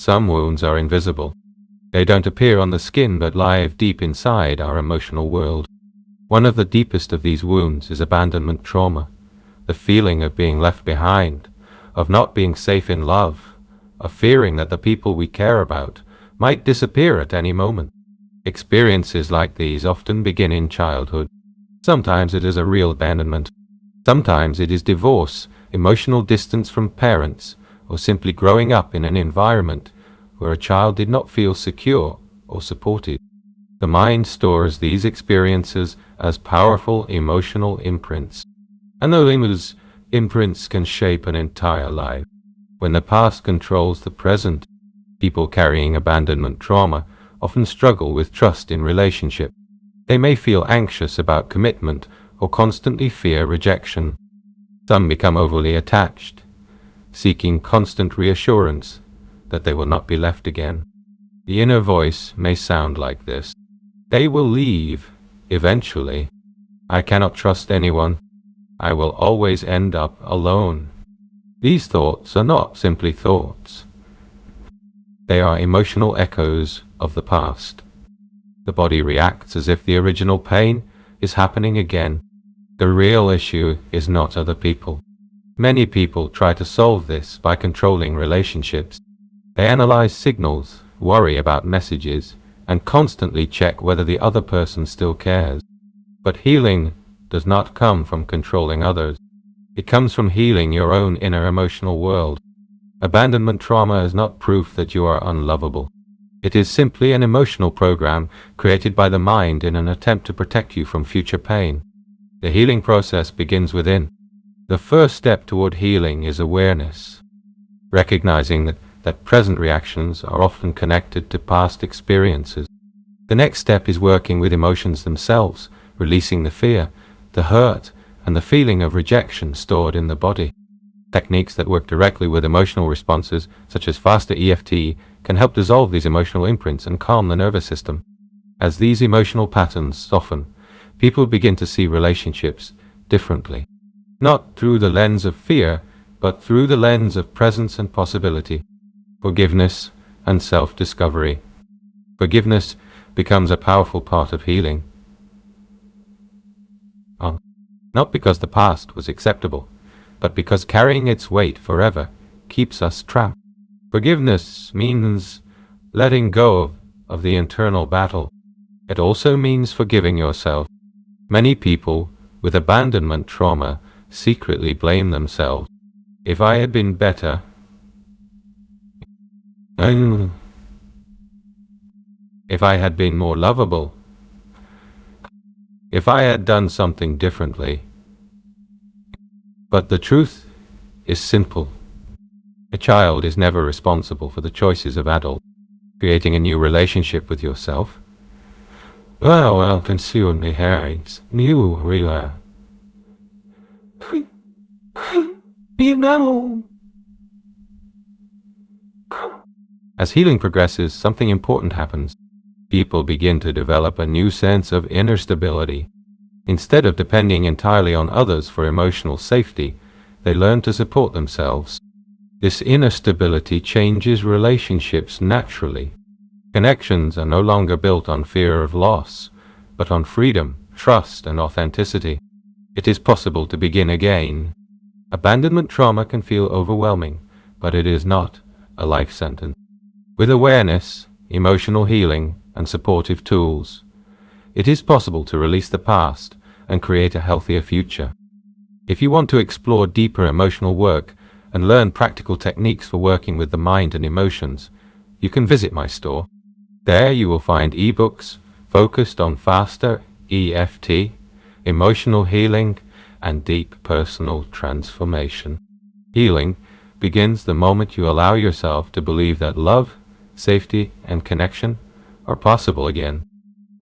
Some wounds are invisible. They don't appear on the skin but live deep inside our emotional world. One of the deepest of these wounds is abandonment trauma, the feeling of being left behind, of not being safe in love, of fearing that the people we care about might disappear at any moment. Experiences like these often begin in childhood. Sometimes it is a real abandonment. Sometimes it is divorce, emotional distance from parents, or simply growing up in an environment where a child did not feel secure or supported. The mind stores these experiences as powerful emotional imprints, and those imprints can shape an entire life. When the past controls the present, people carrying abandonment trauma often struggle with trust in relationship. They may feel anxious about commitment or constantly fear rejection. Some become overly attached, seeking constant reassurance that they will not be left again. The inner voice may sound like this: "They will leave, eventually. I cannot trust anyone. I will always end up alone." These thoughts are not simply thoughts. They are emotional echoes of the past. The body reacts as if the original pain is happening again. The real issue is not other people. Many people try to solve this by controlling relationships. They analyze signals, worry about messages, and constantly check whether the other person still cares. But healing does not come from controlling others. It comes from healing your own inner emotional world. Abandonment trauma is not proof that you are unlovable. It is simply an emotional program created by the mind in an attempt to protect you from future pain. The healing process begins within. The first step toward healing is awareness, recognizing that present reactions are often connected to past experiences. The next step is working with emotions themselves, releasing the fear, the hurt, and the feeling of rejection stored in the body. Techniques that work directly with emotional responses, such as faster EFT, can help dissolve these emotional imprints and calm the nervous system. As these emotional patterns soften, people begin to see relationships differently, not through the lens of fear, but through the lens of presence and possibility, forgiveness and self-discovery. Forgiveness becomes a powerful part of healing. Not because the past was acceptable, but because carrying its weight forever keeps us trapped. Forgiveness means letting go of the internal battle. It also means forgiving yourself. Many people with abandonment trauma secretly blame themselves. If I had been better, if I had been more lovable, if I had done something differently. But the truth is simple. A child is never responsible for the choices of adults. Creating a new relationship with yourself, well, consume the herrings, new real. You know. As healing progresses, something important happens. People begin to develop a new sense of inner stability. Instead of depending entirely on others for emotional safety, they learn to support themselves. This inner stability changes relationships naturally. Connections are no longer built on fear of loss, but on freedom, trust, and authenticity. It is possible to begin again. Abandonment trauma can feel overwhelming, but it is not a life sentence. With awareness, emotional healing, and supportive tools, it is possible to release the past and create a healthier future. If you want to explore deeper emotional work and learn practical techniques for working with the mind and emotions, you can visit my store. There you will find ebooks focused on faster EFT, emotional healing, and deep personal transformation. Healing begins the moment you allow yourself to believe that love, safety, and connection are possible again.